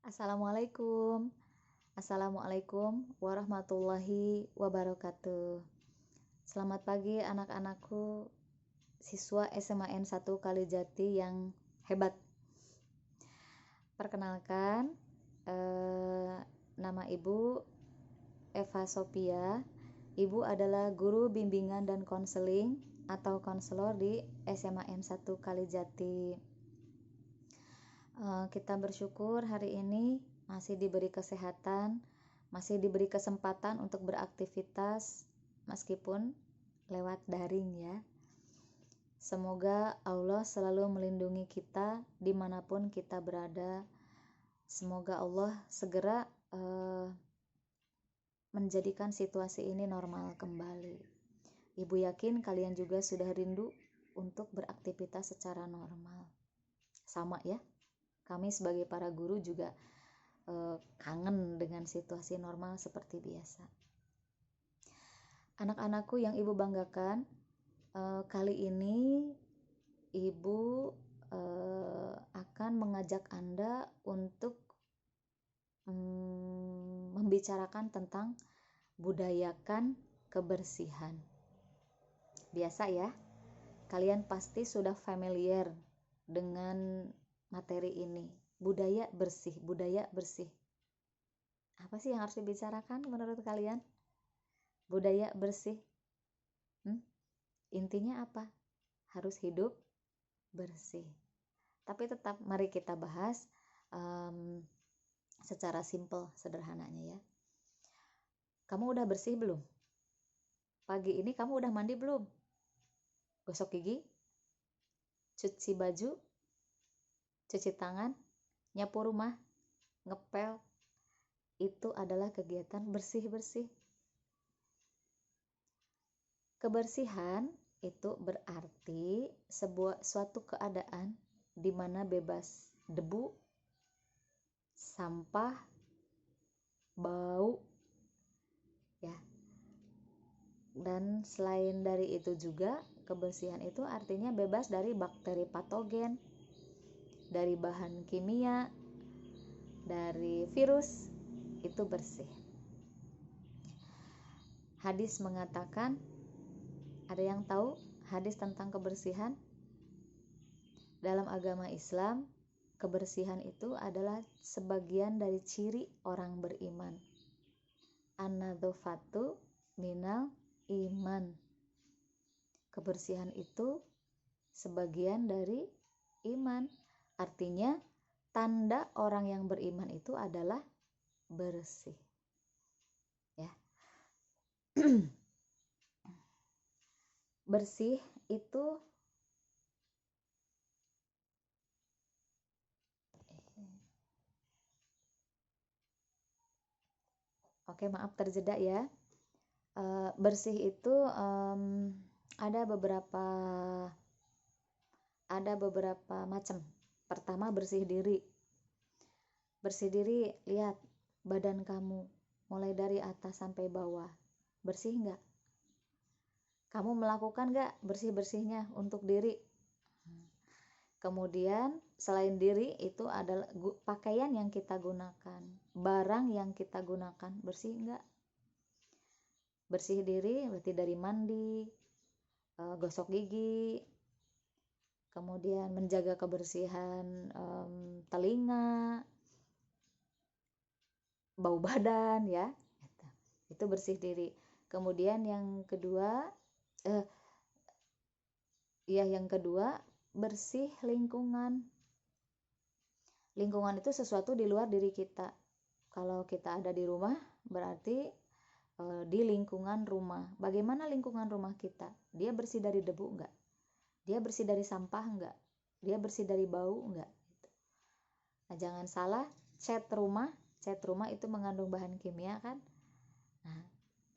Assalamualaikum. Assalamualaikum warahmatullahi wabarakatuh. Selamat pagi anak-anakku, siswa SMAN 1 Kalijati yang hebat. Perkenalkan, nama Ibu Eva Sophia. Ibu adalah guru bimbingan dan konseling atau konselor di SMAN 1 Kalijati. Kita bersyukur hari ini masih diberi kesehatan, masih diberi kesempatan untuk beraktivitas meskipun lewat daring ya. Semoga Allah selalu melindungi kita dimanapun kita berada. Semoga Allah segera menjadikan situasi ini normal kembali. Ibu yakin kalian juga sudah rindu untuk beraktivitas secara normal. Sama ya. Kami sebagai para guru juga kangen dengan situasi normal seperti biasa. Anak-anakku yang Ibu banggakan, kali ini Ibu akan mengajak Anda untuk membicarakan tentang budayakan kebersihan. Biasa ya, kalian pasti sudah familiar dengan materi ini, budaya bersih. Apa sih yang harus dibicarakan menurut kalian? Budaya bersih. Intinya apa? Harus hidup bersih. Tapi tetap mari kita bahas secara simple, sederhananya ya. Kamu udah bersih belum? Pagi ini kamu udah mandi belum? Gosok gigi? Cuci baju? Cuci tangan, nyapu rumah, ngepel, itu adalah kegiatan bersih-bersih. Kebersihan itu berarti suatu keadaan di mana bebas debu, sampah, bau, ya. Dan selain dari itu juga, kebersihan itu artinya bebas dari bakteri patogen, dari bahan kimia, dari virus, itu bersih. Hadis mengatakan, ada yang tahu hadis tentang kebersihan? Dalam agama Islam, kebersihan itu adalah sebagian dari ciri orang beriman. An-nadzafatu minal iman. Kebersihan itu sebagian dari iman. Artinya, tanda orang yang beriman itu adalah bersih. Ya. Bersih itu Oke, maaf terjeda ya. Bersih itu ada beberapa macam. Pertama, bersih diri. Bersih diri, lihat badan kamu mulai dari atas sampai bawah. Bersih enggak? Kamu melakukan enggak bersih-bersihnya untuk diri? Kemudian selain diri itu adalah pakaian yang kita gunakan, barang yang kita gunakan, bersih enggak? Bersih diri berarti dari mandi, gosok gigi, kemudian menjaga kebersihan telinga, bau badan ya, itu bersih diri. Kemudian yang kedua, bersih lingkungan. Lingkungan itu sesuatu di luar diri kita. Kalau kita ada di rumah, berarti di lingkungan rumah. Bagaimana lingkungan rumah kita? Dia bersih dari debu enggak? Dia bersih dari sampah enggak? Dia bersih dari bau enggak? Nah, jangan salah, cat rumah itu mengandung bahan kimia kan? Nah,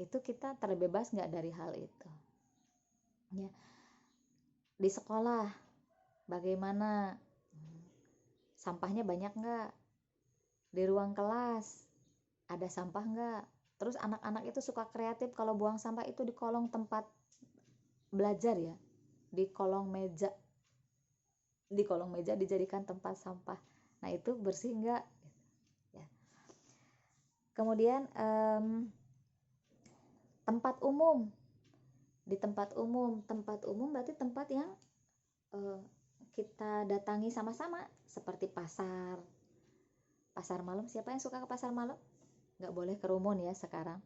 itu kita terbebas enggak dari hal itu? Ya. Di sekolah, bagaimana? Sampahnya banyak enggak? Di ruang kelas, ada sampah enggak? Terus anak-anak itu suka kreatif kalau buang sampah itu di kolong tempat belajar ya, di kolong meja dijadikan tempat sampah. Nah, itu bersih enggak? Kemudian tempat umum. Di tempat umum berarti tempat yang kita datangi sama-sama, seperti pasar malam. Siapa yang suka ke pasar malam? Nggak boleh kerumun ya sekarang.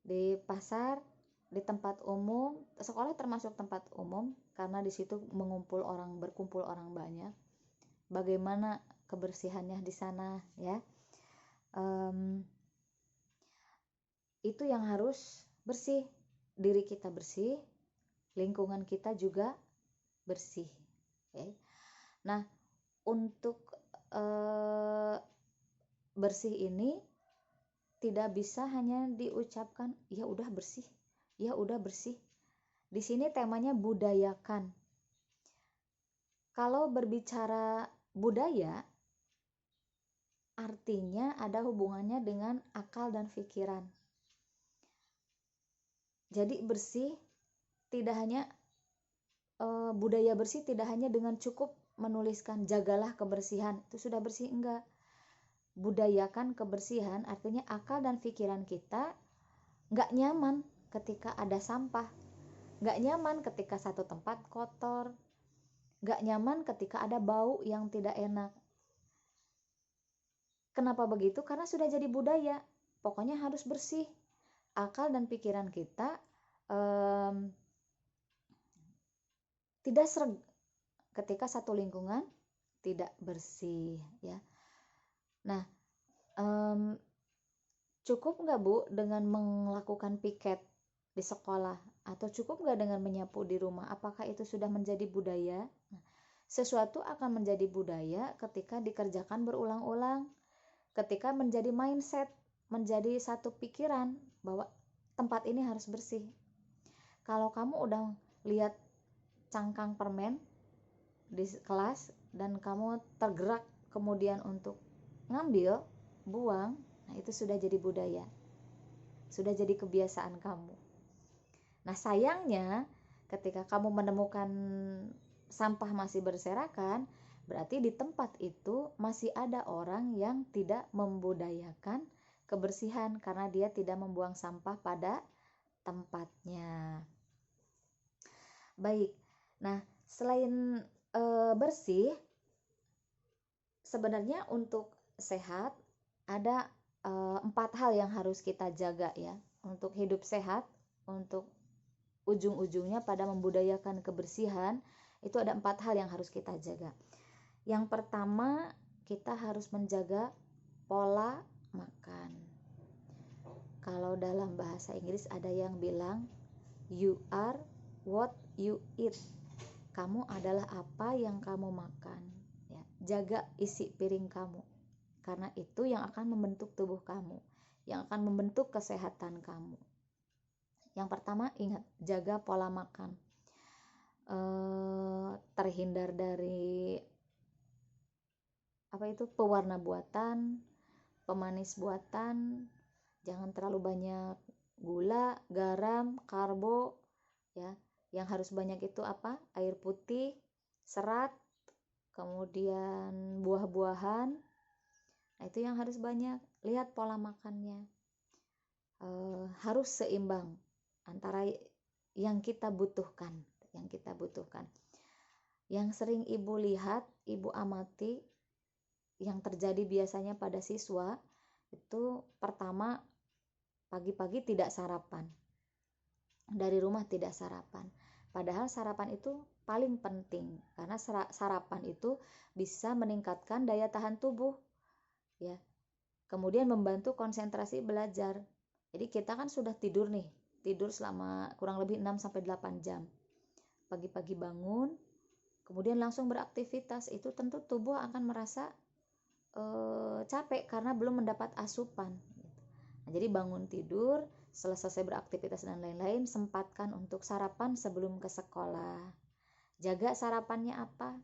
Di pasar, di tempat umum, sekolah termasuk tempat umum karena di situ berkumpul orang banyak. Bagaimana kebersihannya di sana ya? Itu yang harus bersih. Diri kita bersih, lingkungan kita juga bersih. Okay. Nah, untuk bersih ini tidak bisa hanya diucapkan, ya udah bersih, ya udah bersih. Di sini temanya budayakan. Kalau berbicara budaya, artinya ada hubungannya dengan akal dan pikiran. Jadi bersih tidak hanya budaya bersih tidak hanya dengan cukup menuliskan jagalah kebersihan, itu sudah bersih, enggak. Budayakan kebersihan artinya akal dan pikiran kita enggak nyaman ketika ada sampah, enggak nyaman ketika satu tempat kotor, enggak nyaman ketika ada bau yang tidak enak. Kenapa begitu? Karena sudah jadi budaya, pokoknya harus bersih. Akal dan pikiran kita tidak sreg ketika satu lingkungan tidak bersih ya. Nah, cukup nggak Bu dengan melakukan piket di sekolah, atau cukup nggak dengan menyapu di rumah? Apakah itu sudah menjadi budaya? Nah, sesuatu akan menjadi budaya ketika dikerjakan berulang-ulang, ketika menjadi mindset, menjadi satu pikiran bahwa tempat ini harus bersih. Kalau kamu udah lihat cangkang permen di kelas dan kamu tergerak kemudian untuk ngambil, buang, nah itu sudah jadi budaya, sudah jadi kebiasaan kamu. Nah sayangnya ketika kamu menemukan sampah masih berserakan, berarti di tempat itu masih ada orang yang tidak membudayakan kebersihan karena dia tidak membuang sampah pada tempatnya. Baik, nah selain bersih, sebenarnya untuk sehat ada 4 hal yang harus kita jaga ya. Untuk hidup sehat, untuk ujung-ujungnya pada membudayakan kebersihan, itu ada 4 hal yang harus kita jaga. Yang pertama, kita harus menjaga pola makan. Kalau dalam bahasa Inggris ada yang bilang you are what you eat. Kamu adalah apa yang kamu makan ya. Jaga isi piring kamu, karena itu yang akan membentuk tubuh kamu, yang akan membentuk kesehatan kamu. Yang pertama, ingat, jaga pola makan. Terhindar dari pewarna buatan, pemanis buatan, jangan terlalu banyak gula, garam, karbo ya. Yang harus banyak itu apa? Air putih, serat, kemudian buah-buahan. Nah, itu yang harus banyak. Lihat pola makannya. Harus seimbang antara yang kita butuhkan. Yang sering Ibu lihat, Ibu amati, yang terjadi biasanya pada siswa, itu pertama, pagi-pagi tidak sarapan. Dari rumah tidak sarapan. Padahal sarapan itu paling penting, karena sarapan itu bisa meningkatkan daya tahan tubuh ya. Kemudian membantu konsentrasi belajar. Jadi kita kan sudah tidur selama kurang lebih 6-8 jam. Pagi-pagi bangun, kemudian langsung beraktivitas, itu tentu tubuh akan merasa capek karena belum mendapat asupan. Nah, jadi bangun tidur, selesai beraktivitas dan lain-lain, sempatkan untuk sarapan sebelum ke sekolah. Jaga sarapannya apa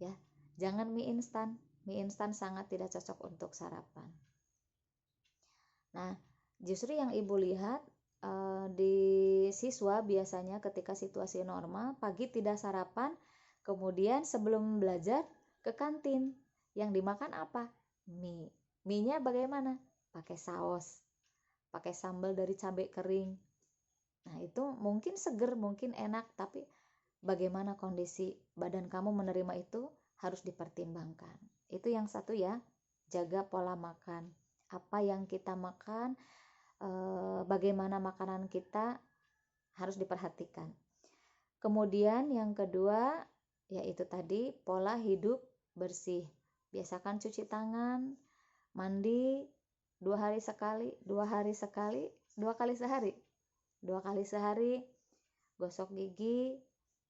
ya, jangan mie instan. Mie instan sangat tidak cocok untuk sarapan. Nah, justru yang Ibu lihat di siswa biasanya ketika situasi normal, pagi tidak sarapan, kemudian sebelum belajar ke kantin, yang dimakan apa? Mie. Mie-nya bagaimana? pakai saus, pakai sambal dari cabai kering. Nah, itu mungkin seger, mungkin enak, tapi bagaimana kondisi badan kamu menerima itu harus dipertimbangkan. Itu yang satu ya, jaga pola makan. Apa yang kita makan, bagaimana makanan kita harus diperhatikan. Kemudian yang kedua, yaitu tadi pola hidup bersih. Biasakan cuci tangan, mandi 2 hari sekali, 2 kali sehari, gosok gigi,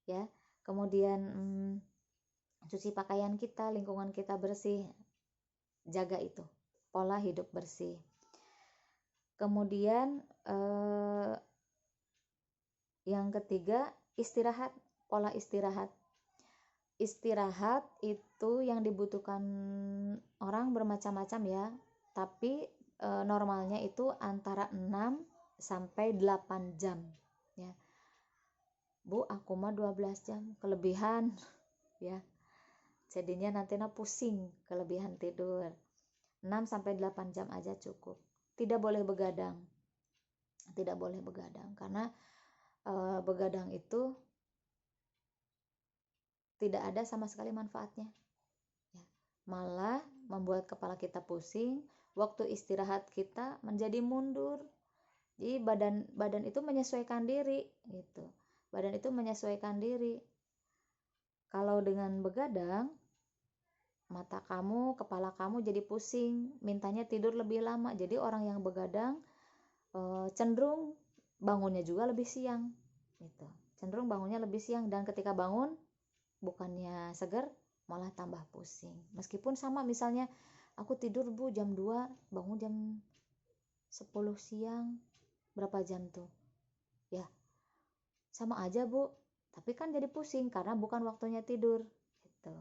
ya. Kemudian cuci pakaian kita, lingkungan kita bersih. Jaga itu, pola hidup bersih. Kemudian yang ketiga, istirahat, pola istirahat. Istirahat itu yang dibutuhkan orang bermacam-macam ya, tapi normalnya itu antara 6 sampai 8 jam ya. Bu, aku mah 12 jam, kelebihan ya. Jadinya nanti pusing, kelebihan tidur. 6 sampai 8 jam aja cukup. Tidak boleh begadang. Tidak boleh begadang karena begadang itu tidak ada sama sekali manfaatnya ya. Malah membuat kepala kita pusing, waktu istirahat kita menjadi mundur. Jadi badan itu menyesuaikan diri gitu. Badan itu menyesuaikan diri. Kalau dengan begadang, mata kamu, kepala kamu jadi pusing, mintanya tidur lebih lama. Jadi orang yang begadang cenderung bangunnya juga lebih siang gitu. Cenderung bangunnya lebih siang, dan ketika bangun bukannya seger, malah tambah pusing. Meskipun sama, misalnya aku tidur Bu jam 2, bangun jam 10 siang, berapa jam tuh? Ya, sama aja Bu, tapi kan jadi pusing karena bukan waktunya tidur gitu.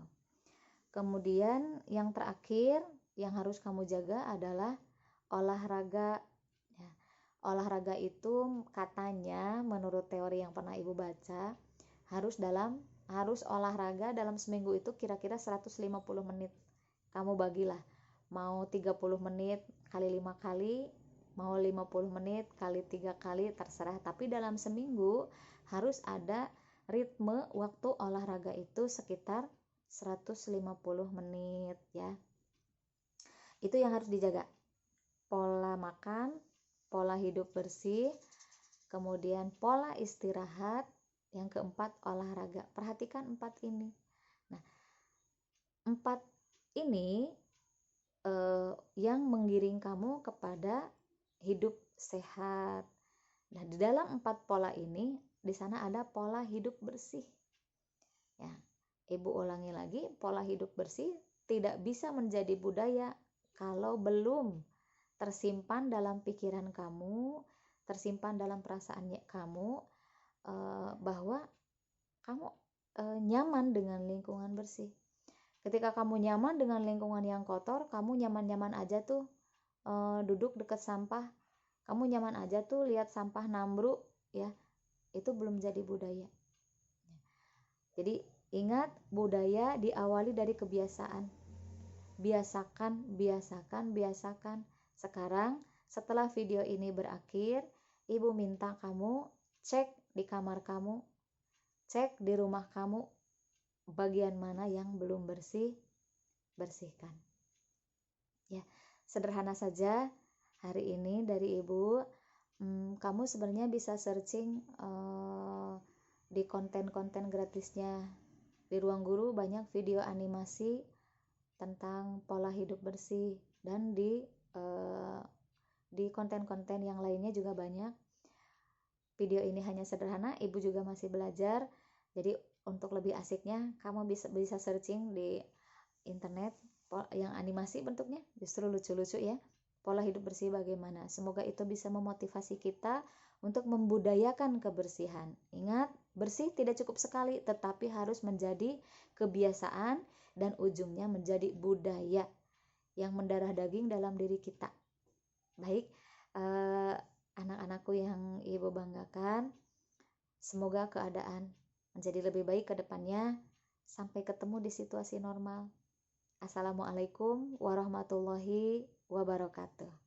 Kemudian yang terakhir yang harus kamu jaga adalah olahraga ya. Olahraga itu katanya menurut teori yang pernah Ibu baca harus olahraga dalam seminggu itu kira-kira 150 menit. Kamu bagilah, mau 30 menit kali 5 kali, mau 50 menit kali 3 kali, terserah. Tapi dalam seminggu harus ada ritme waktu olahraga itu sekitar 150 menit ya. Itu yang harus dijaga. Pola makan, pola hidup bersih, kemudian pola istirahat, yang keempat olahraga. Perhatikan 4 ini. Nah, 4 ini yang menggiring kamu kepada hidup sehat. Nah, di dalam 4 pola ini, di sana ada pola hidup bersih. Ya, Ibu ulangi lagi, pola hidup bersih tidak bisa menjadi budaya kalau belum tersimpan dalam pikiran kamu, tersimpan dalam perasaannya kamu, bahwa kamu nyaman dengan lingkungan bersih. Ketika kamu nyaman dengan lingkungan yang kotor, kamu nyaman-nyaman aja tuh duduk dekat sampah, kamu nyaman aja tuh lihat sampah nambruk ya, itu belum jadi budaya. Jadi ingat, budaya diawali dari kebiasaan. Biasakan. Sekarang setelah video ini berakhir, Ibu minta kamu cek di kamar kamu, cek di rumah kamu, bagian mana yang belum bersihkan. Ya, sederhana saja hari ini dari Ibu. Kamu sebenarnya bisa searching di konten-konten gratisnya. Di Ruang Guru banyak video animasi tentang pola hidup bersih, dan di konten-konten yang lainnya juga banyak. Video ini hanya sederhana, Ibu juga masih belajar. Jadi untuk lebih asiknya, kamu bisa searching di internet yang animasi bentuknya, justru lucu-lucu ya. Pola hidup bersih bagaimana. Semoga itu bisa memotivasi kita untuk membudayakan kebersihan. Ingat, bersih tidak cukup sekali, tetapi harus menjadi kebiasaan dan ujungnya menjadi budaya yang mendarah daging dalam diri kita. Baik, anak-anakku yang Ibu banggakan, semoga keadaan menjadi lebih baik ke depannya. Sampai ketemu di situasi normal. Assalamualaikum warahmatullahi wabarakatuh.